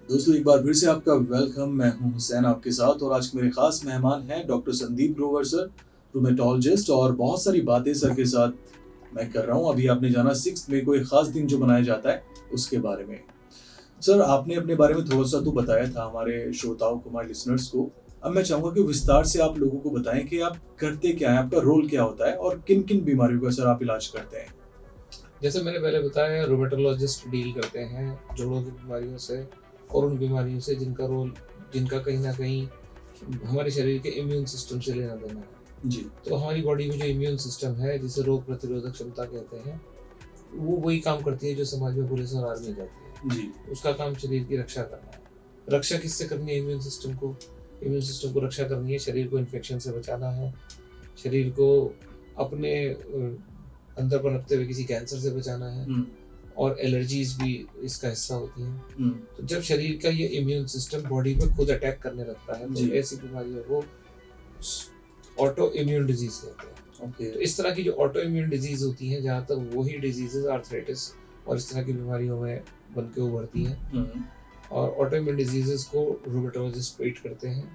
दोस्तों एक बार फिर से आपका वेलकम। मैं हूं हुसैन आपके साथ और आज के मेरे खास मेहमान हैं doctor Sandeep Grover sir, rheumatologist. और बहुत सारी बातें सर के साथ मैं कर रहा हूं। अभी आपने जाना 6 मई को एक खास दिन जो मनाया जाता है उसके बारे में। सर आपने अपने बारे में थोड़ा सा तो बताया था हमारे श्रोताओं को, हमारे लिसनर्स को। अब मैं चाहूंगा कि विस्तार से आप लोगों को बताएं कि आप करते क्या हैं, आपका रोल क्या होता है और किन किन बीमारियों का सर आप इलाज करते हैं। जैसे मैंने पहले बताया, रोमेटोलॉजिस्ट डील करते हैं जोड़ों की बीमारियों से और उन बीमारियों से जिनका कहीं ना कहीं हमारे शरीर के इम्यून सिस्टम से लेना देना है। जी। तो हमारी बॉडी में जो इम्यून सिस्टम है, जिसे रोग प्रतिरोधक क्षमता कहते हैं, वो वही काम करती है जो समाज में पुलिस और आर्मी करती है। जी। उसका काम शरीर की रक्षा करना है। रक्षा किससे करनी है? इम्यून सिस्टम को रक्षा करनी है, शरीर को इन्फेक्शन से बचाना है, शरीर को अपने अंदर पनपते हुए किसी कैंसर से बचाना है, और एलर्जीज भी इसका हिस्सा होती हैं। तो जब शरीर का ये इम्यून सिस्टम बॉडी पे खुद अटैक करने लगता है तो ऐसी बीमारियों को ऑटो इम्यून डिजीज कहते हैं। तो इस तरह की जो ऑटो इम्यून डिजीज होती हैं, जहाँ तक वही डिजीजेस आर्थराइटिस और इस तरह की बीमारियों में बन के उभरती हैं। और ऑटो इम्यून डिजीजेस को रूमेटोलॉजिस्ट ट्रीट करते हैं।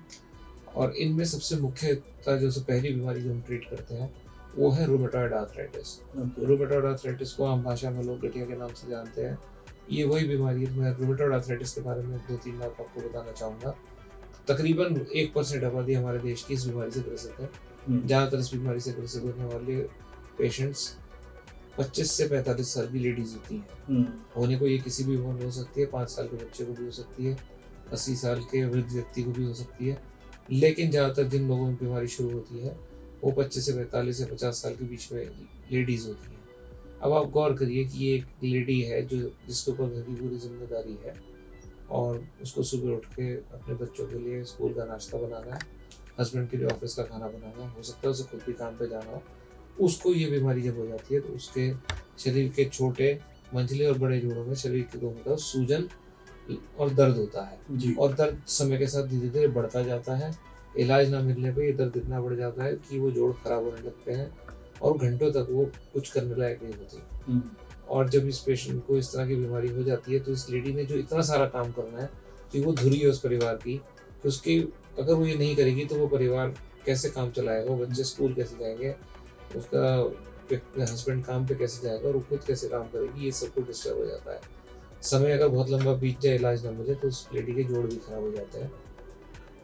और इनमें सबसे मुख्यतः जो पहली बीमारी जो हम ट्रीट करते हैं वो है रूमेटॉइड आर्थराइटिस। रूमेटॉइड आर्थराइटिस को आम भाषा में लोग गठिया के नाम से जानते हैं। ये वही बीमारी है। मैं रूमेटॉइड आर्थराइटिस के बारे में 2-3 बात आपको बताना चाहूँगा। तकरीबन 1% आबादी हमारे देश की इस बीमारी से ग्रसित है। ज़्यादातर इस बीमारी से ग्रसित होने वाले पेशेंट्स 25 से 45 साल की लेडीज होती हैं। होने को ये किसी भी उम्र में हो सकती है, 5 साल के बच्चे को भी हो सकती है, 80 साल के वृद्ध व्यक्ति को भी हो सकती है। लेकिन ज़्यादातर जिन लोगों में बीमारी शुरू होती है वो 25 से 45 या 50 साल के बीच में लेडीज़ होती हैं। अब आप गौर करिए कि ये एक लेडी है जिसके ऊपर घर की पूरी जिम्मेदारी है, और उसको सुबह उठ के अपने बच्चों के लिए स्कूल का नाश्ता बनाना है, हस्बैंड के लिए ऑफिस का खाना बनाना है, हो सकता है उसे खुद भी काम पे जाना हो। उसको ये बीमारी जब हो जाती है तो उसके शरीर के छोटे, मंझले और बड़े जोड़ों में, शरीर के दोनों तरफ सूजन और दर्द होता है। और दर्द समय के साथ धीरे धीरे बढ़ता जाता है। इलाज ना मिलने पर ये दर्द इतना बढ़ जाता है कि वो जोड़ खराब होने लगते हैं और घंटों तक वो कुछ करने लायक नहीं होती। और जब इस पेशेंट को इस तरह की बीमारी हो जाती है तो इस लेडी ने जो इतना सारा काम करना है कि वो धुरी है उस परिवार की, कि उसकी अगर वो ये नहीं करेगी तो वो परिवार कैसे काम चलाएगा, वो बच्चे स्कूल कैसे जाएंगे, उसका हस्बैंड काम पे कैसे जाएगा और वो खुद कैसे काम करेगी, ये सब कुछ डिस्टर्ब हो जाता है। समय अगर बहुत लंबा बीत जाए, इलाज ना मिले, तो उस लेडी के जोड़ भी खराब हो जाते हैं।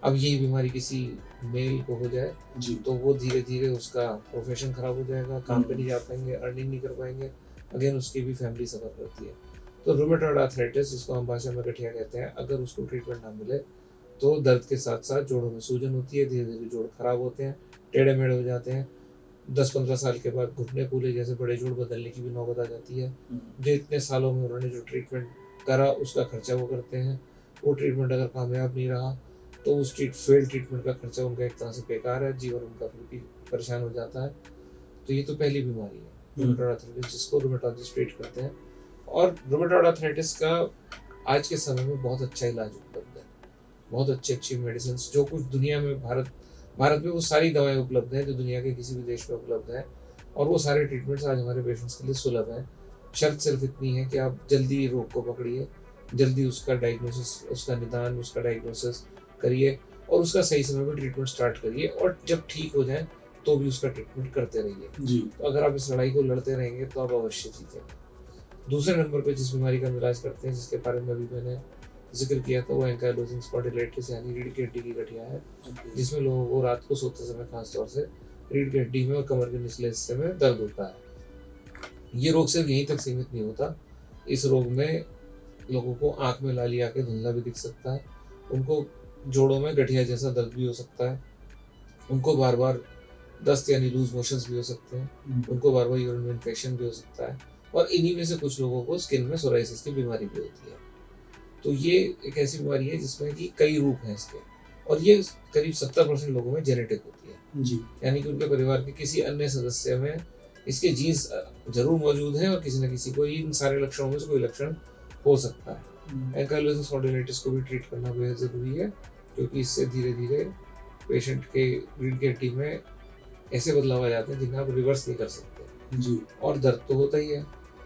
अब यही बीमारी किसी मेल को हो जाए तो वो धीरे धीरे उसका प्रोफेशन खराब हो जाएगा, काम पे नहीं जा पाएंगे, अर्निंग नहीं कर पाएंगे, अगेन उसकी भी फैमिली सफर करती है। तो रूमेटॉइड आर्थराइटिस, जिसको हम भाषा में गठिया कहते हैं, अगर उसको ट्रीटमेंट ना मिले तो दर्द के साथ साथ जोड़ों में सूजन होती है, धीरे धीरे जोड़ खराब होते हैं, टेढ़े मेढ़े हो जाते हैं। 10-15 साल के बाद घुटने कूले जैसे बड़े जोड़ बदलने की भी नौबत आ जाती है। जो इतने सालों में उन्होंने जो ट्रीटमेंट करा उसका खर्चा वो करते हैं। वो ट्रीटमेंट अगर कामयाब नहीं रहा तो उस फेल ट्रीटमेंट का खर्चा उनका एक तरह से बेकार है, जीवन उनका फिर भी परेशान हो जाता है। तो ये तो पहली बीमारी है रूमेटॉइड आर्थराइटिस, जिसको रूमेटोलॉजिस्ट ट्रीट करते हैं। और रूमेटॉइड आर्थराइटिस का आज के समय में बहुत अच्छा इलाज उपलब्ध है, बहुत अच्छी मेडिसिन, जो कुछ दुनिया में भारत में वो सारी दवाएं उपलब्ध हैं जो दुनिया के किसी भी देश में उपलब्ध है। और वो सारे ट्रीटमेंट्स आज हमारे पेशेंट्स के लिए सुलभ हैं। शर्त सिर्फ इतनी है कि आप जल्दी रोग को पकड़िए, जल्दी उसका डायग्नोसिस, उसका निदान, उसका डायग्नोसिस करिए और उसका सही समय पर ट्रीटमेंट स्टार्ट करिए, और जब ठीक हो जाए तो भी उसका ट्रीटमेंट करते रहिए। तो अगर आप इस लड़ाई को लड़ते रहेंगे तो आप अवश्य जीतेंगे। दूसरे नंबर पर जिस बीमारी का इलाज करते हैं, जिसके बारे में अभी मैंने जिक्र किया था, वो एंकाइलोजिंग स्पॉन्डिलाइटिस यानी रीढ़ की हड्डी की गठिया है। जिसमें लोगों को रात को सोते समय खास तौर से रीढ़ की हड्डी में और कमर के निचले हिस्से में दर्द होता है। ये रोग सिर्फ यहीं तक सीमित नहीं होता। इस रोग में लोगों को आंख में लाली आके धुंधला भी दिख सकता है, उनको जोड़ों में गठिया जैसा दर्द भी हो सकता है, उनको बार बार दस्त यानी लूज मोशंस भी हो सकते हैं, उनको बार बार यूरिन इन्फेक्शन भी हो सकता है, और इन्हीं में से कुछ लोगों को स्किन में सोराइसिस की बीमारी भी होती है। तो ये एक ऐसी बीमारी है जिसमें कि कई रूप हैं इसके, और ये करीब 70% लोगों में जेनेटिक होती है। यानी कि उनके परिवार के किसी अन्य सदस्य में इसके जीन्स जरूर मौजूद हैं और किसी न किसी को इन सारे लक्षणों में से कोई लक्षण हो सकता है। एंकाइलोजिंग स्पॉन्डिलाइटिस को भी ट्रीट करना बेहद जरूरी है, क्योंकि इससे धीरे धीरे पेशेंट के रीढ़ की हड्डी में ऐसे बदलाव आ जाते हैं जिन्हें आप रिवर्स नहीं कर सकते। और दर्द तो होता ही है,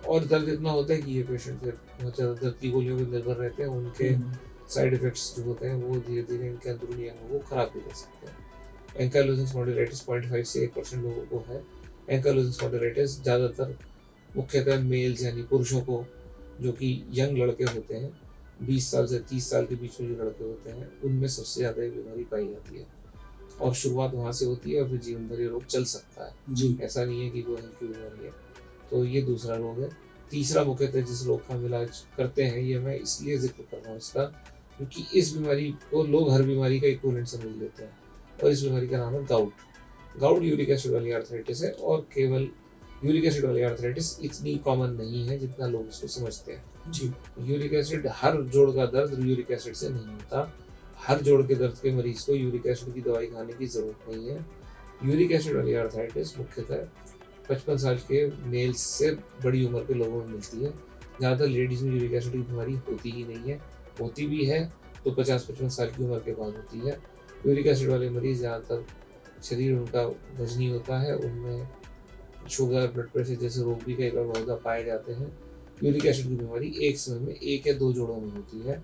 और दर्द इतना होता है कि ये पेशेंट फिर बहुत ज़्यादा दर्द की गोलियों पर निर्भर रहते हैं। उनके साइड इफेक्ट्स जो होते हैं वो धीरे धीरे इनके अंदरूनी अंगों को खराब भी कर सकते हैं। एंकाइलोसिंग स्पॉन्डिलाइटिस 0.5 से 1% लोगों को है। एंकाइलोसिंग स्पॉन्डिलाइटिस ज़्यादातर मुख्यतः मेल्स यानी पुरुषों को, जो कि यंग लड़के होते हैं, 20 साल से 30 साल के बीच में जो लड़के होते हैं, उनमें सबसे ज़्यादा ये बीमारी पाई जाती है और शुरुआत वहाँ से होती है और फिर जीवन भर ये रोग चल सकता है। जी। ऐसा नहीं है कि कोई हल्की बीमारी है। तो ये दूसरा रोग है। तीसरा मुख्यतः जिस रोग का हम इलाज करते हैं, ये मैं इसलिए जिक्र कर रहा हूँ इसका, क्योंकि इस बीमारी को लोग हर बीमारी का इक्विवेलेंट समझ लेते हैं और इस बीमारी का नाम है गाउट। गाउट यूरिक एसिड वाली आर्थराइटिस है और केवल यूरिक एसिड वाली आर्थराइटिस इतनी कॉमन नहीं है जितना लोग इसको समझते हैं। जी। यूरिक एसिड, हर जोड़ का दर्द यूरिक एसिड से नहीं होता। हर जोड़ के दर्द के मरीज को यूरिक एसिड की दवाई खाने की जरूरत नहीं है। यूरिक एसिड वाली आर्थराइटिस मुख्यतः 55 साल के मेल्स से बड़ी उम्र के लोगों में मिलती है। ज़्यादातर लेडीज़ में यूरिक एसिड की बीमारी होती ही नहीं है, होती भी है तो 50-55 साल की उम्र के बाद होती है। यूरिक एसिड वाले मरीज ज़्यादातर शरीर उनका वजनी होता है, उनमें शुगर, ब्लड प्रेशर जैसे रोग भी कई बार बहुत ज़्यादा पाए जाते हैं। यूरिक एसिड की बीमारी एक समय में 1 या 2 जोड़ों में होती है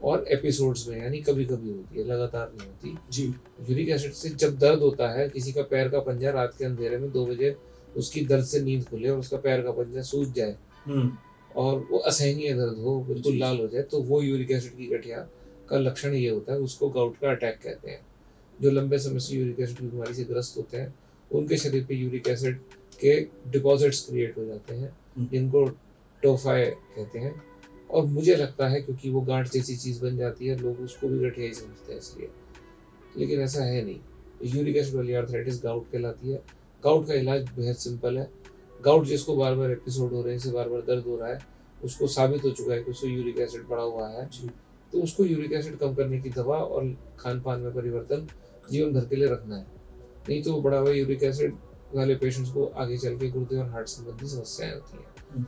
और एपिसोड्स में, यानी कभी कभी होती है, लगातार नहीं होती। जी। यूरिक एसिड से जब दर्द होता है, किसी का पैर का पंजा रात के अंधेरे में 2 बजे उसकी दर्द से नींद खुले और उसका पैर का पंजा सूज जाए और वो असहनीय दर्द हो, बिल्कुल लाल हो जाए, तो वो यूरिक एसिड की गठिया का लक्षण ये होता है। उसको गाउट का अटैक कहते हैं। जो लंबे समय से यूरिक एसिड की बीमारी से ग्रस्त होते हैं, उनके शरीर पे यूरिक एसिड के डिपॉजिट्स क्रिएट हो जाते हैं, जिनको टोफाई कहते हैं। और मुझे लगता है क्योंकि वो गांठ जैसी चीज़ बन जाती है, लोग उसको भी गठिया ही समझते हैं इसलिए, लेकिन ऐसा है नहीं। यूरिक एसिड वाली आर्थराइटिस गाउट कहलाती है। गाउट का इलाज बेहद सिंपल है। गाउट जिसको बार बार एपिसोड हो रहे हैं, इसे बार बार दर्द हो रहा है, उसको साबित हो चुका है कि उसको यूरिक एसिड बढ़ा हुआ है, तो उसको यूरिक एसिड कम करने की दवा और खान पान में परिवर्तन जीवन भर के लिए रखना है। नहीं तो बढ़ा हुआ यूरिक एसिड वाले पेशेंट्स को आगे चल के गुर्दे और हार्ट संबंधी समस्याएं होती हैं।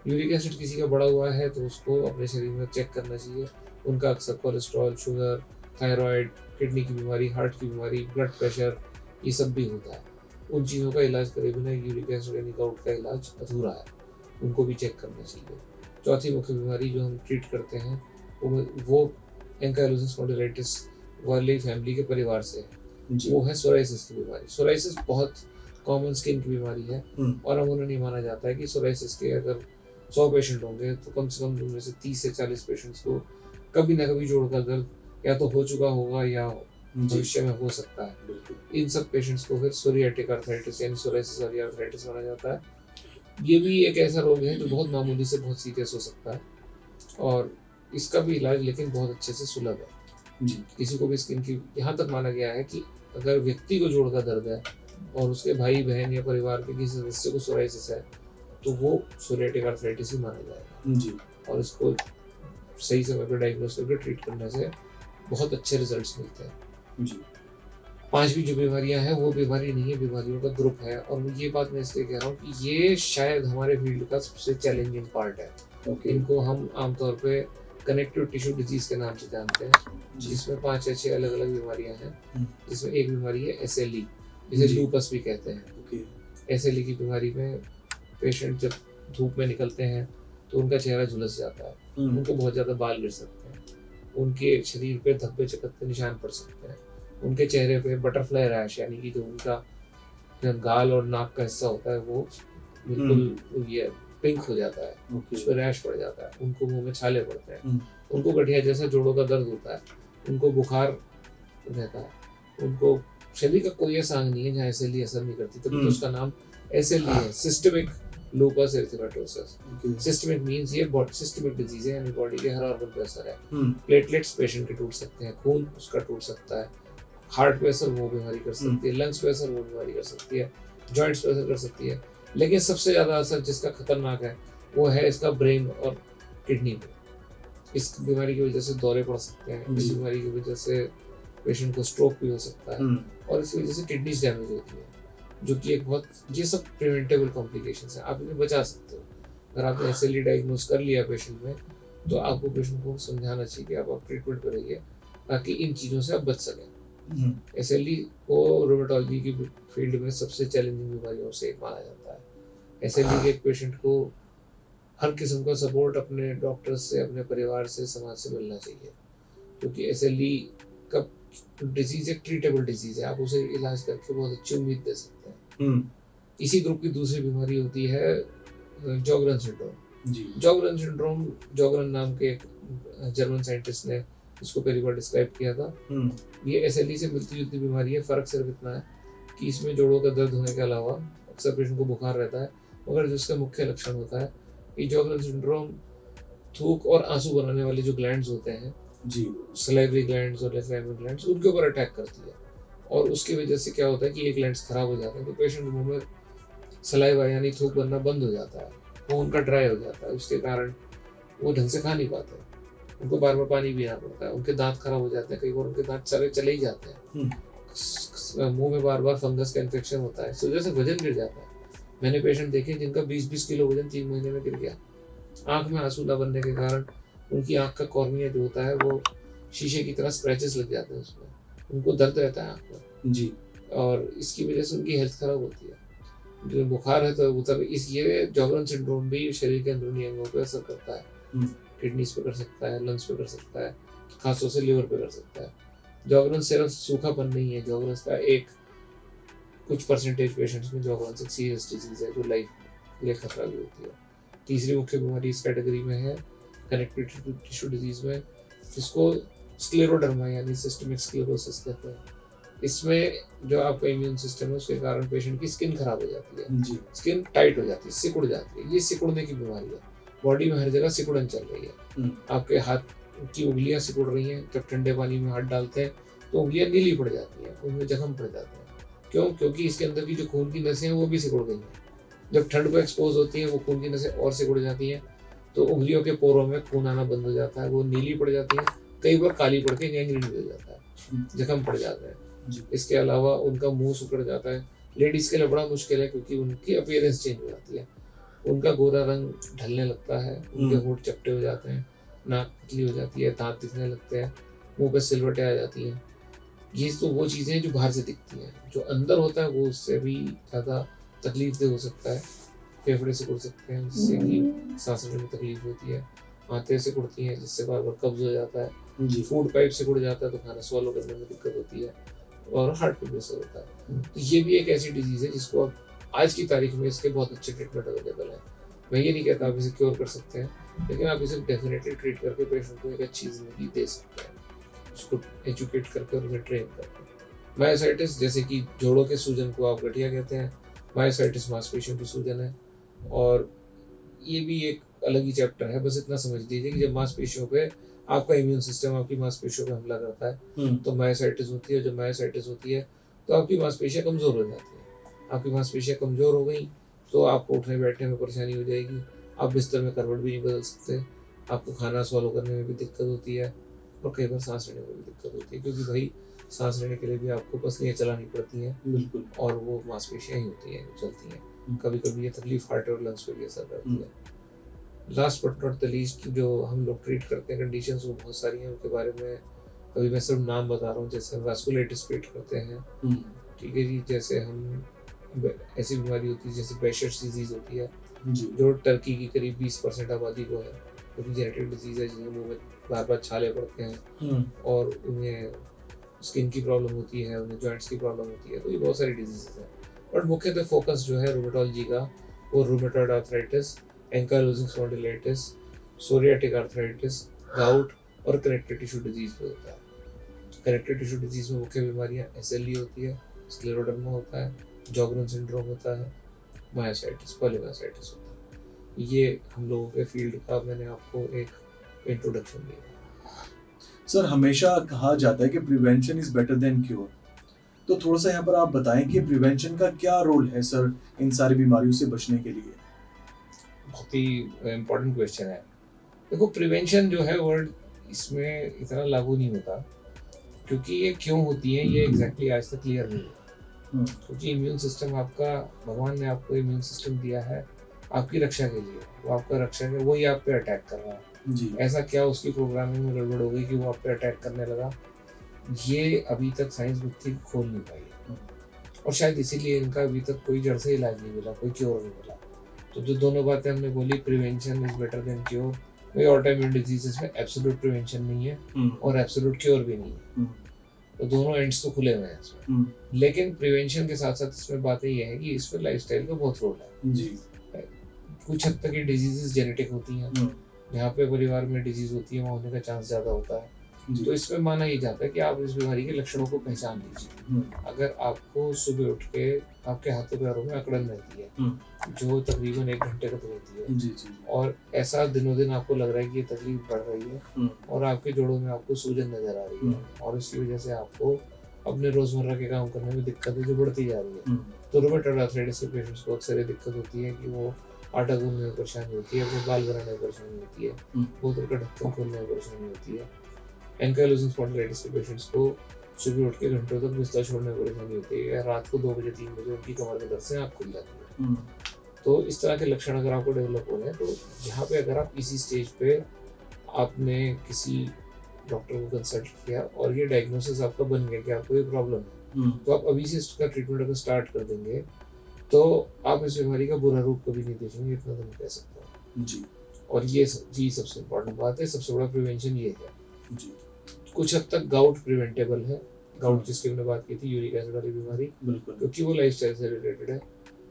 यूरिक एसिड किसी का बढ़ा हुआ है तो उसको अपने शरीर में चेक करना चाहिए। उनका अक्सर कोलेस्ट्रॉल, शुगर, थायराइड, किडनी की बीमारी, हार्ट की बीमारी, ब्लड प्रेशर, ये सब भी होता है। उन चीज़ों का इलाज करे बिना यूरिक एसिड यानी गाउट का इलाज अधूरा है, उनको भी चेक करना चाहिए। चौथी मुख्य बीमारी जो हम ट्रीट करते हैं वो एंकाइलोसिंग स्पॉन्डिलाइटिस वाली फैमिली के परिवार से है, वो है सोराइसिस की बीमारी। सोराइसिस बहुत कॉमन स्किन की बीमारी है और अमूमन ये माना जाता है कि सोराइसिस के अगर 100 पेशेंट होंगे तो कम से कम उनमें से 30 से 40 पेशेंट्स को कभी ना कभी जोड़ का दर्द या तो हो चुका होगा या भविष्य में हो सकता है। इन सब पेशेंट्स को फिर सोरियाटिक आर्थराइटिस यानी सोराइसिस वाली आर्थराइटिस माना जाता है। ये भी एक ऐसा रोग है जो बहुत मामूली से बहुत सीरियस हो सकता है और इसका भी इलाज लेकिन बहुत अच्छे से सुलभ है। किसी को भी स्किन की, यहाँ तक माना गया है कि अगर व्यक्ति को जोड़ का दर्द है और उसके भाई बहन या परिवार के किसी सदस्य को सोराइसिस है तो वो सोरियाटिक आर्थराइटिस ही माना जाएगा और इसको सही समय पर डायग्नोस करके ट्रीट करने से बहुत अच्छे रिजल्ट्स मिलते हैं। पांचवी जो बीमारियां हैं वो बीमारी नहीं है, बीमारियों का ग्रुप है। और ये बात मैं इसलिए कह रहा हूँ कि ये शायद हमारे फील्ड का सबसे चैलेंजिंग पार्ट है। इनको हम आमतौर पे कनेक्टिव टिश्यू डिजीज के नाम से जानते हैं, जिसमें 5 या 6 अलग अलग बीमारियां हैं, जिसमें एक बीमारी है SLE, जिसे लूपस भी कहते हैं। SLE की बीमारी में पेशेंट जब धूप में निकलते हैं तो उनका चेहरा झुलस जाता है, उनको बहुत ज़्यादा बाल गिर सकते हैं, उनके शरीर पे धब्बे चकत्ते निशान पड़ सकते हैं, उनके चेहरे पे बटरफ्लाई रैश यानी कि जो उनका गाल और नाक का हिस्सा होता है वो बिल्कुल ये पिंक हो जाता है, उस पर रैश पड़ जाता है, उनको मुंह में छाले पड़ते हैं, उनको गठिया जैसा जोड़ों का दर्द होता है, उनको बुखार रहता है, उनको शरीर का कोई ऐसा अंग नहीं है जहाँ SLE असर नहीं करती, तभी तो उसका नाम SLE है, सिस्टमिक लूपस एरिथेमेटोसस। सिस्टमिक मींस ये सिस्टमिक डिजीज है, यानी बॉडी के हर ऑर्गन पे असर है। प्लेटलेट्स पेशेंट के टूट सकते हैं, खून उसका टूट सकता है, हार्ट पे असर वो बीमारी कर सकती है, लंग्स पे असर वो बीमारी कर सकती है, जॉइंट्स पे असर कर सकती है, लेकिन सबसे ज़्यादा असर जिसका खतरनाक है वो है इसका ब्रेन और किडनी पे। इस बीमारी की वजह से दौरे पड़ सकते हैं, इस बीमारी की वजह से पेशेंट को स्ट्रोक भी हो सकता है और इस वजह से किडनीज डैमेज होती है, जो कि एक बहुत, ये सब प्रिवेंटेबल कॉम्प्लिकेशंस हैं, आप इन्हें बचा सकते हो। अगर आपने SLE डायग्नोज कर लिया पेशेंट में तो आपको पेशेंट को समझाना चाहिए कि आप ट्रीटमेंट करेंगे ताकि इन चीज़ों से आप बच सकें। SLE को रोमेटोलॉजी की फील्ड में सबसे चैलेंजिंग बीमारियों से एक माना जाता है। SLE के एक पेशेंट को हर किस्म का सपोर्ट अपने डॉक्टर से, अपने परिवार से, समाज से मिलना चाहिए। क्योंकि SLE का डिजीज एक ट्रीटेबल डिजीज है, आप उसे इलाज करके बहुत अच्छी उम्मीद दे सकते हैं। इसी ग्रुप की दूसरी बीमारी होती है जॉगरन सिंड्रोम। जी जॉगरन सिंड्रोम, जॉगरन नाम के एक जर्मन साइंटिस्ट ने इसको पहली बार डिस्क्राइब किया था। ये SLE से मिलती जुलती बीमारी है, फर्क सिर्फ इतना है कि इसमें जोड़ों का दर्द होने के अलावा अक्सर पेशेंट को बुखार रहता है, मगर जिसका मुख्य लक्षण होता है कि जॉगरन सिंड्रोम थूक और आंसू बनाने वाले जो ग्लैंड्स होते हैं जी सलाइवरी ग्लैंड्स और लाइमरी ग्लैंड्स, उनके ऊपर अटैक करती है, और उसकी वजह से क्या होता है कि ये ग्लैंड्स खराब हो जाते हैं, तो पेशेंट मुंह में सलाइवा यानी थूक बनना बंद हो जाता है, वो उनका ड्राई हो जाता है, उसके कारण वो ढंग से खा नहीं पाते, उनको बार बार पानी पीना पड़ता है, उनके दांत खराब हो जाते हैं, कई बार उनके दांत सारे चले ही जाते हैं, मुंह में बार बार फंगस का इन्फेक्शन होता है, इस वजह से वजन गिर जाता है। मैंने पेशेंट देखे जिनका 20-20 किलो वजन 3 महीने में गिर गया। आंख में आंसू न बनने के कारण उनकी आंख का कॉर्निया जो होता है वो शीशे की तरह स्क्रैचेस लग जाते हैं उसमें, उनको दर्द रहता है आंख में जी, और इसकी वजह से उनकी हेल्थ खराब होती है। जो बुखार है तो उतर इस ये जॉगरन सिंड्रोम भी शरीर के अंदरूनी अंगों पर असर करता है, किडनीज पे कर सकता है, लंग्स पे कर सकता है, खासतौर से लिवर पे कर सकता है। जॉगरन सिर्फ सूखापन नहीं है, जॉगरन का एक कुछ परसेंटेज पेशेंट्स में जॉगरन एक सीरियस डिजीज है जो लाइफ के लिए खतरा भी होती है। तीसरी मुख्य बीमारी इस कैटेगरी में है कनेक्टिव टिश्यू डिजीज में, जिसको स्क्लेरोडर्मा यानी सिस्टमिक स्क्लेरोसिस कहते हैं। इसमें जो आपका इम्यून सिस्टम है उसके कारण पेशेंट की स्किन खराब हो जाती है जी, स्किन टाइट हो जाती है, सिकुड़ जाती है, ये सिकुड़ने की बीमारी है, बॉडी में हर जगह सिकुड़न चल रही है, आपके हाथ की उंगलियां सिकुड़ रही हैं, जब ठंडे पानी में हाथ डालते हैं तो उंगलियां नीली पड़ जाती हैं, उनमें जख्म पड़ जाते हैं। क्यों? क्योंकि इसके अंदर की जो खून की नसें हैं वो भी सिकुड़ गई हैं, जब ठंड को एक्सपोज होती हैं वो खून की नसें और सिकुड़ जाती हैं, तो उंगलियों के पोरों में खून आना बंद हो जाता है, वो नीली पड़ जाती है, कई बार काली पड़ के गैंग्रीन हो जाता है, जख्म पड़ जाते हैं। इसके अलावा उनका मुंह सिकुड़ जाता है, लेडीज के लिए बड़ा मुश्किल है क्योंकि उनकी अपीयरेंस चेंज हो जाती है, उनका गोरा रंग ढलने लगता है, उनके होंठ चपटे हो जाते हैं, नाक पतली हो जाती है, दांत दिखने लगते हैं, मुंह पे सिलवटें आ जाती हैं। ये तो वो चीज़ें हैं जो बाहर से दिखती हैं, जो अंदर होता है वो उससे भी ज़्यादा तकलीफदेह हो सकता है। फेफड़े सिकुड़ सकते हैं जिससे कि सांस लेने में तकलीफ होती है, आंतें सिकुड़ती हैं जिससे बार बार कब्ज हो जाता है जी, फूड पाइप सिकुड़ जाता है तो खाना स्वॉलो करने में दिक्कत होती है, और हार्ट पे प्रेशर होता है। तो ये भी एक ऐसी डिजीज़ है जिसको अब आज की तारीख में इसके बहुत अच्छे ट्रीटमेंट अवेलेबल है। मैं ये नहीं कहता आप इसे क्योर कर सकते हैं, लेकिन आप इसे डेफिनेटली ट्रीट करके पेशेंट को एक अच्छी ज़िंदगी दे सकते हैं, उसको एजुकेट करके और उसे ट्रेन करके। मायोसाइटिस जैसे कि जोड़ों के सूजन को आप गठिया कहते हैं, मायोसाइटिस मांसपेशियों की सूजन है, और ये भी एक अलग ही चैप्टर है। बस इतना समझ लीजिए कि जब मांसपेशियों पे आपका इम्यून सिस्टम आपकी मांसपेशियों पे हमला करता है तो मायोसाइटिस होती है। जब मायोसाइटिस होती है तो आपकी मांसपेशियां कमज़ोर हो जाती हैं, आपकी मांसपेशियां कमज़ोर हो गई तो आपको उठने बैठने में परेशानी हो जाएगी, आप बिस्तर में करवट भी नहीं बदल सकते, आपको खाना स्वॉलो करने में भी दिक्कत होती है, और कई बार सांस लेने में भी दिक्कत होती है, क्योंकि भाई सांस लेने के लिए भी आपको पसलियाँ चलानी पड़ती हैं बिल्कुल, और वो मांसपेशियाँ ही होती हैं जो चलती हैं। कभी कभी ये तकलीफ हार्ट और लंग्स पे भी असर करती है। Last but not the least, जो हम लोग ट्रीट करते हैं कंडीशंस वो बहुत सारी हैं, उनके बारे में अभी मैं सिर्फ नाम बता रहा हूँ। जैसे हम वास्कुलाइटिस ट्रीट करते हैं, ठीक है जी, जैसे हम ऐसी बीमारी होती है जैसे बेशर्स डिजीज़ होती है जो टर्की की करीब 20% आबादी को है, क्योंकि जेनेटिक डिजीज़ है जिन्हें मुँह में बार बार छाले पड़ते हैं और उन्हें स्किन की प्रॉब्लम होती है, उन्हें जॉइंट्स की प्रॉब्लम होती है, तो ये बहुत सारी डिजीज़ हैं। बट मुख्यतः फोकस जो है रूमेटोलॉजी का वो rheumatoid arthritis, ankylosing spondylitis, psoriatic arthritis, gout और कनेक्टिव टिश्यू डिजीज पे होता है। कनेक्टिव टिश्यू डिजीज में मुख्य बीमारियां SLE होती है, स्क्लेरोडर्मा होता है, जॉगरन सिंड्रोम होता है, मायोसाइटिस, पॉलीमायोसाइटिस होता है। ये हम लोगों के फील्ड का मैंने आपको एक इंट्रोडक्शन दिया। सर, हमेशा कहा जाता है कि prevention is better than cure, तो थोड़ा सा यहाँ पर आप बताएं कि प्रिवेंशन का क्या रोल है सर इन सारी बीमारियों से बचने के लिए। बहुत ही इम्पोर्टेंट क्वेश्चन है। देखो, प्रिवेंशन जो है वर्ड इसमें इतना लागू नहीं होता, क्योंकि ये क्यों होती है ये एग्जैक्टली आज तक क्लियर नहीं है। क्योंकि इम्यून सिस्टम आपका, भगवान ने आपको इम्यून सिस्टम दिया है आपकी रक्षा के लिए, वो आपका रक्षा है, वही आप पे अटैक कर रहा है जी। ऐसा क्या उसकी प्रोग्रामिंग में गड़बड़ हो गई कि वो आप पे अटैक करने लगा, ये अभी तक साइंस बुद्धि खोल नहीं पाई, और शायद इसीलिए इनका अभी तक कोई जड़ से इलाज नहीं मिला, कोई क्योर नहीं मिला। तो जो दोनों बातें हमने बोली, prevention is better than cure, भाई ऑटोइम्यून डिजीजेस में एब्सोल्यूट प्रिवेंशन नहीं है और एब्सोल्यूट क्योर भी नहीं है, तो दोनों एंड्स तो खुले हुए हैं इसमें। लेकिन प्रिवेंशन के साथ साथ इसमें बात ये है कि इसमें लाइफस्टाइल का बहुत रोल है जी। कुछ हद तक ये डिजीजेस जेनेटिक होती हैं, जहाँ पे परिवार में डिजीज होती है वहाँ होने का चांस ज़्यादा होता है, तो इसमें माना ये जाता है कि आप इस बीमारी के लक्षणों को पहचान लीजिए। अगर आपको सुबह उठ के आपके हाथों पैरों में अकड़न रहती है जो तकरीबन 1 घंटे तक रहती है, जी। और ऐसा दिनों दिन आपको लग रहा है कि ये तकलीफ बढ़ रही है और आपके जोड़ों में आपको सूजन नजर आ रही है और इसकी वजह से आपको अपने रोजमर्रा के काम करने में दिक्कत है जो बढ़ती जा रही है, तो रूमेटॉइड आर्थराइटिस के पेशेंट्स को अक्सर ये दिक्कत होती है कि वो आटा गूंदने में परेशानी होती है, अपने बाल बनाने में परेशानी होती है, बोतल का ढक्कन खोलने में परेशानी होती है। एंकाइलोसिंग स्पॉन्डिलाइटिस के पेशेंट्स को सुबह उठ के घंटों तक बिस्तर छोड़ने में परेशानी होती है या रात को 2 बजे 3 बजे उनकी कमर में दर्द से आँख खुल जाती है। तो इस तरह के लक्षण अगर आपको डेवलप हो रहे हैं, तो यहाँ पे अगर आप इसी स्टेज पे आपने किसी डॉक्टर को कंसल्ट किया और ये डायग्नोसिस आपका बन गया कि आपको ये प्रॉब्लम है, तो आप अभी से इसका ट्रीटमेंट अगर स्टार्ट कर देंगे तो आप इस बीमारी का बुरा रूप कभी नहीं देखेंगे, इतना तो मैं कह सकता हूँ जी। और ये जी सबसे इम्पोर्टेंट बात है, सबसे बड़ा प्रिवेंशन ये है जी। कुछ हद तक गाउट प्रिवेंटेबल है, गाउट जिसकी हमने बात की थी, यूरिक एसिड वाली बीमारी, बिल्कुल, क्योंकि वो लाइफस्टाइल से रिलेटेड है।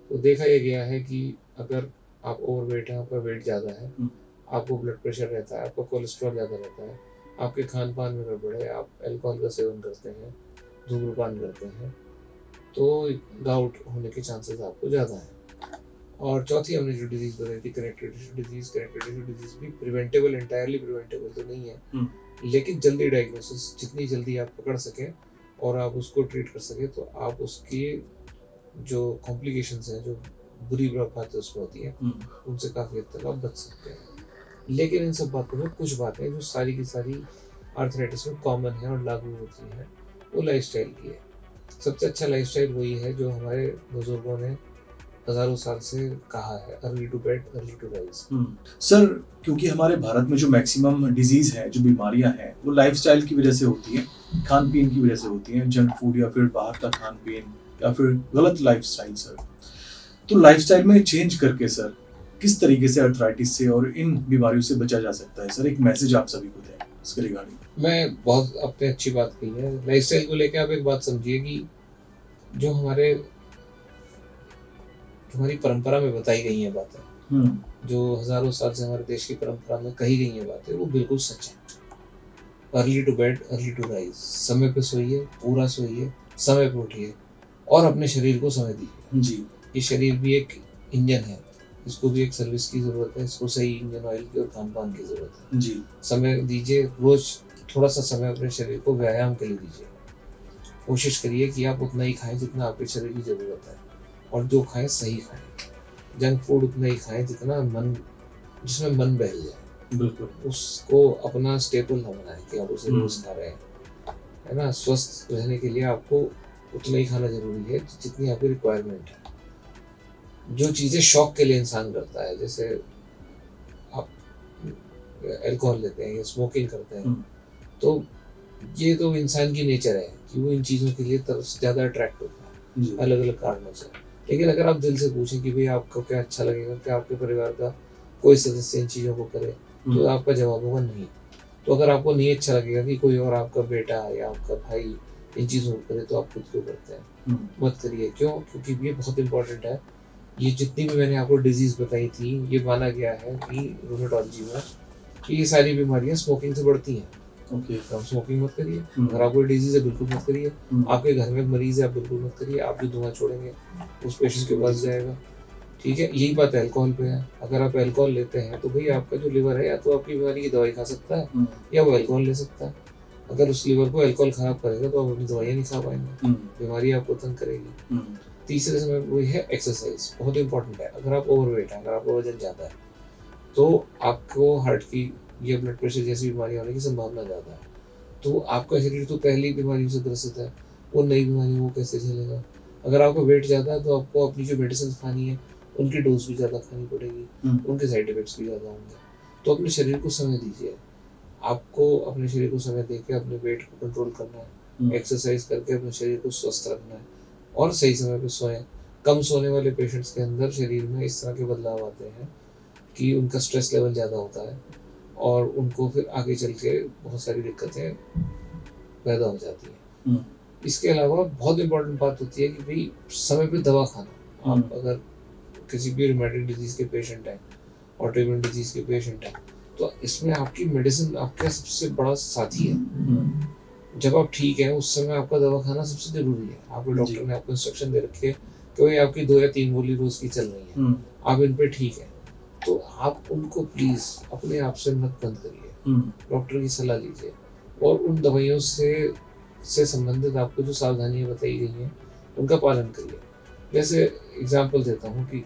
तो देखा यह गया है कि अगर आप ओवरवेट हैं, आपका वेट ज़्यादा है, आपको ब्लड प्रेशर रहता है, आपका कोलेस्ट्रॉल ज़्यादा रहता है, आपके खान पान में गड़बड़ है, आप अल्कोहल का सेवन करते हैं, धूम्रपान करते हैं, तो गाउट होने के चांसेस आपको ज़्यादा हैं। और चौथी हमने जो डिजीज़ बताई थी कनेक्टिव टिश्यू डिजीज़ भी प्रिवेंटेबल, एंटायरली प्रिवेंटेबल तो नहीं है, लेकिन जल्दी डायग्नोसिस, जितनी जल्दी आप पकड़ सकें और आप उसको ट्रीट कर सकें, तो आप उसकी जो कॉम्प्लिकेशंस हैं, जो बुरी बातें उसमें होती हैं, उनसे काफ़ी हद तक आप बच सकते हैं। लेकिन इन सब बातों में कुछ बातें जो सारी की सारी आर्थराइटिस में कॉमन है और लागू होती हैं, वो लाइफस्टाइल की है। सबसे अच्छा लाइफस्टाइल वही है जो हमारे बुजुर्गों ने हजारों साल से कहा है, early to bed early to rise. Sir, क्योंकि हमारे भारत में जो मैक्सिमम डिजीज है, जो बीमारियां हैं, वो लाइफस्टाइल की वजह से होती है, खान पीन की वजह से होती हैं, जंक फूड या फिर बाहर का खान पीन या फिर गलत लाइफस्टाइल। सर, तो लाइफस्टाइल में चेंज करके सर किस तरीके से अर्थराइटिस से और इन बीमारियों से बचा जा सकता है? सर, एक मैसेज आप सभी को दें इसके रिगार्डिंग। मैं बहुत आपने अच्छी बात कही है। लाइफस्टाइल को लेकर आप एक बात समझिए कि जो हमारी परंपरा में बताई गई है बातें, जो हजारों साल से हमारे देश की परंपरा में कही गई है बातें, वो बिल्कुल सच है। Early to bed early to rise, समय पे सोइए, पूरा सोइए, समय पे उठिए और अपने शरीर को समय दीजिए जी। ये शरीर भी एक इंजन है, इसको भी एक सर्विस की ज़रूरत है, इसको सही इंजन ऑयल की और खान पान की ज़रूरत है जी। समय दीजिए, रोज़ थोड़ा सा समय अपने शरीर को व्यायाम के लिए दीजिए। कोशिश करिए कि आप उतना ही खाएं जितना आपके शरीर की ज़रूरत है, और जो खाएं सही खाएं। जंक फूड उतना ही खाएं जिसमें मन बहल जाए, बिल्कुल। उसको अपना स्टेपल ना बनाएं कि आप उसे रोज़ खा रहे हैं, है ना। स्वस्थ रहने के लिए आपको उतना ही खाना जरूरी है जितनी आपकी रिक्वायरमेंट है। जो चीज़ें शौक के लिए इंसान करता है, जैसे आप अल्कोहल लेते हैं या स्मोकिंग करते हैं, तो ये तो इंसान की नेचर है कि वो इन चीज़ों के लिए तरफ ज़्यादा अट्रैक्ट होता है अलग अलग कारणों से। लेकिन अगर आप दिल से पूछें कि भाई आपको क्या अच्छा लगेगा, क्या आपके परिवार का कोई सदस्य इन चीज़ों को करे, तो आपका जवाब होगा नहीं। तो अगर आपको नहीं अच्छा लगेगा कि कोई और आपका बेटा या आपका भाई इन चीज़ों को करे, तो आप खुद क्यों करते हैं? मत करिए। क्यों? क्योंकि ये बहुत इंपॉर्टेंट है। ये जितनी भी मैंने आपको डिजीज़ बताई थी, ये माना गया है कि रूमेटोलॉजी में कि ये सारी बीमारियां स्मोकिंग से बढ़ती हैं। ओके। तो आप स्मोकिंग मत करिए। अगर आपको डिजीज़ है बिल्कुल मत करिए। आपके घर में मरीज़ है आप बिल्कुल मत करिए। आप जो धुआं छोड़ेंगे उस पेशेंट के पास जाएगा, ठीक है। यही बात अल्कोहल पे है। अगर आप अल्कोहल लेते हैं तो भाई आपका जो लिवर है या तो आपकी बीमारी की दवाई खा सकता है या वो अल्कोहल ले सकता है। अगर उस लिवर को अल्कोहल खराब करेगा तो आप अपनी दवाइयाँ नहीं खा पाएंगे, बीमारी आपको तंग करेगी। तीसरे समय वो है एक्सरसाइज, बहुत इंपॉर्टेंट है। अगर आप ओवरवेट है, अगर आपका वजन ज़्यादा है, तो आपको हार्ट की या ब्लड प्रेशर जैसी बीमारी होने की संभावना ज़्यादा है। तो आपका शरीर तो पहली बीमारियों से ग्रसित है, वो नई बीमारी वो कैसे झेलेगा? अगर आपका वेट ज़्यादा है तो आपको अपनी जो मेडिसिन खानी है उनकी डोज भी ज़्यादा खानी पड़ेगी, उनके साइड इफेक्ट्स भी ज़्यादा होंगे। तो अपने शरीर को समय दीजिए। आपको अपने शरीर को समय देकर अपने वेट को कंट्रोल करना है, एक्सरसाइज करके अपने शरीर को स्वस्थ रखना है और सही समय पे सोएं। कम सोने वाले पेशेंट्स के अंदर शरीर में इस तरह के बदलाव आते हैं कि उनका स्ट्रेस लेवल ज़्यादा होता है और उनको फिर आगे चल के बहुत सारी दिक्कतें पैदा हो जाती हैं। इसके अलावा बहुत इम्पोर्टेंट बात होती है कि भाई समय पे दवा खाना। आप अगर किसी भी रूमेटिक डिजीज़ के पेशेंट हैं, ऑटोइम्यून डिजीज़ के पेशेंट हैं, तो इसमें आपकी मेडिसिन आपका सबसे बड़ा साथी है। जब आप ठीक हैं उस समय आपका दवा खाना सबसे ज़रूरी है। आपके डॉक्टर ने आपको इंस्ट्रक्शन दे रखी है कि भाई आपकी 2 या 3 गोली रोज़ की चल रही है, आप इन पे ठीक है, तो आप उनको प्लीज़ अपने आप से मत बंद करिए, डॉक्टर की सलाह लीजिए और उन दवाइयों से संबंधित आपको जो सावधानियाँ बताई गई हैं उनका पालन करिए। जैसे एग्जांपल देता हूँ कि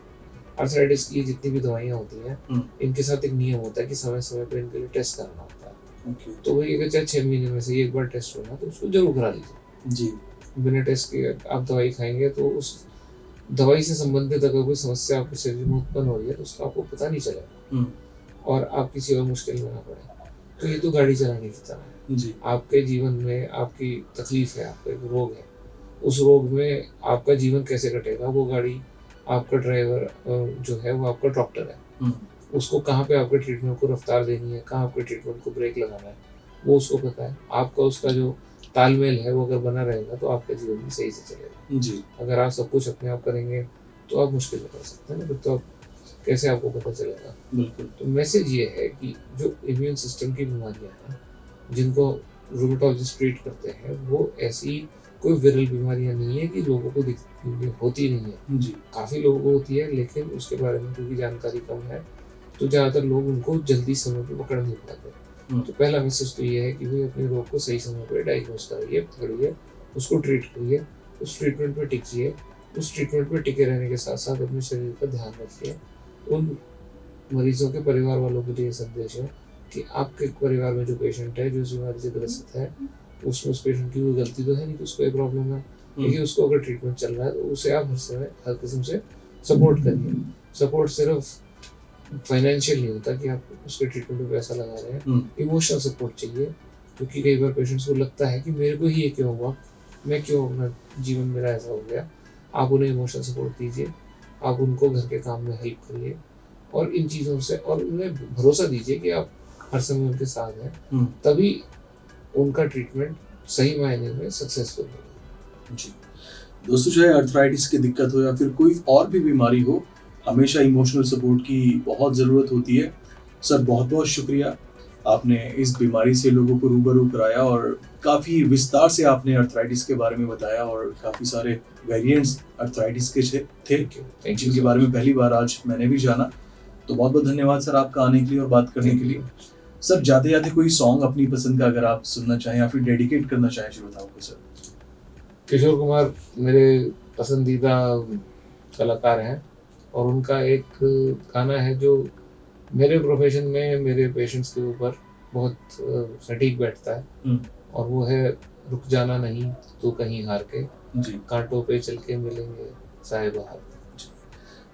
आर्थराइटिस की जितनी भी दवाइयाँ होती हैं, इनके साथ एक नियम होता है कि समय-समय पे इनके लिए टेस्ट कराना होता है। तो वही अगर चाहे 6 महीने में से एक बार टेस्ट होना तो उसको ज़रूर करा लीजिए। जी। बिना टेस्ट के आप दवाई खाएँगे तो उस दवाई से संबंधित अगर कोई समस्या आपके शरीर में उत्पन्न हो रही है तो उसका आपको पता नहीं चलेगा और आप किसी और मुश्किल में ना पड़े। तो ये तो गाड़ी चलाने की तरह है। जी। आपके जीवन में आपकी तकलीफ है, आपका एक रोग है, उस रोग में आपका जीवन कैसे कटेगा, वो गाड़ी, आपका ड्राइवर जो है वो आपका डॉक्टर है। उसको कहाँ पे आपके ट्रीटमेंट को रफ्तार देनी है, कहाँ आपके ट्रीटमेंट को ब्रेक लगाना है, वो उसको पता है। आपका उसका जो तालमेल है वो अगर बना रहेगा तो आपका जीवन भी सही से चलेगा। जी। अगर आप सब कुछ अपने आप करेंगे तो आप मुश्किल में कर सकते हैं ना, फिर तो आप कैसे आपको पता चलेगा। बिल्कुल। तो मैसेज ये है कि जो इम्यून सिस्टम की बीमारियाँ हैं जिनको रूमेटोलॉजिस्ट ट्रीट करते हैं, वो ऐसी कोई विरल बीमारियाँ नहीं है कि लोगों को होती नहीं है। जी। काफ़ी लोगों को होती है लेकिन उसके बारे में क्योंकि जानकारी कम है तो ज़्यादातर लोग उनको जल्दी समय पे पकड़ नहीं पाते। तो पहला मैसेज तो ये है कि भाई अपने रोग को सही समय पे डायग्नोज कराइए, पकड़िए, उसको ट्रीट करिए, उस ट्रीटमेंट पे टिकिए, उस ट्रीटमेंट पे टिके रहने के साथ साथ अपने शरीर का ध्यान रखिए। उन मरीजों के परिवार वालों के लिए संदेश है कि आपके परिवार में जो पेशेंट है, जो इस बीमारी से ग्रसित है, उसमें उस पेशेंट की कोई गलती तो है नहीं कि उसको ये प्रॉब्लम है, लेकिन उसको अगर ट्रीटमेंट चल रहा है तो उसे आप हर समय हर किस्म से सपोर्ट करिए। सपोर्ट सिर्फ फाइनेंशियल नहीं होता कि आप उसके ट्रीटमेंट में पैसा लगा रहे हैं, इमोशनल सपोर्ट चाहिए, क्योंकि कई बार पेशेंट्स को लगता है कि मेरे को ही ये क्यों हुआ, मैं क्यों, अपना जीवन मेरा ऐसा हो गया। आप उन्हें इमोशनल सपोर्ट दीजिए, आप उनको घर के काम में हेल्प करिए और इन चीज़ों से, और उन्हें भरोसा दीजिए कि आप हर समय उनके साथ हैं, तभी उनका ट्रीटमेंट सही मायने में सक्सेसफुल होगा। जी दोस्तों, चाहे अर्थराइटिस की दिक्कत हो या फिर कोई और भी बीमारी हो, हमेशा इमोशनल सपोर्ट की बहुत ज़रूरत होती है। सर बहुत बहुत शुक्रिया, आपने इस बीमारी से लोगों को रूबरू कराया और काफ़ी विस्तार से आपने अर्थराइटिस के बारे में बताया और काफ़ी सारे वेरिएंट्स अर्थराइटिस के थे जिनके बारे में पहली बार आज मैंने भी जाना। तो बहुत बहुत धन्यवाद सर आपका आने के लिए और बात करने के लिए। सर जाते जाते कोई सॉन्ग अपनी पसंद का अगर आप सुनना चाहें या फिर डेडिकेट करना चाहें श्रोताओं को। सर किशोर कुमार मेरे पसंदीदा कलाकार हैं और उनका एक गाना है जो मेरे प्रोफेशन में मेरे पेशेंट्स के ऊपर बहुत सटीक बैठता है और वो है रुक जाना नहीं तो कहीं हार के, कांटों पे चल के मिलेंगे साहिब हार।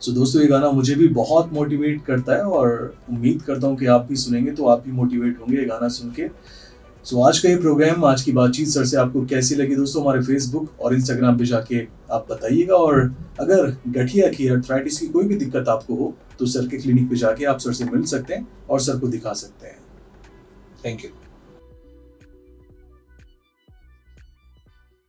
सो दोस्तों, ये गाना मुझे भी बहुत मोटिवेट करता है और उम्मीद करता हूँ कि आप भी सुनेंगे तो आप भी मोटिवेट होंगे ये गाना सुन के। सो आज का ये प्रोग्राम, आज की बातचीत सर से आपको कैसी लगी दोस्तों, हमारे फेसबुक और इंस्टाग्राम पे जाके आप बताइएगा। और अगर गठिया की, अर्थराइटिस की कोई भी दिक्कत आपको हो तो सर के क्लिनिक पे जाके आप सर से मिल सकते हैं और सर को दिखा सकते हैं। Thank you.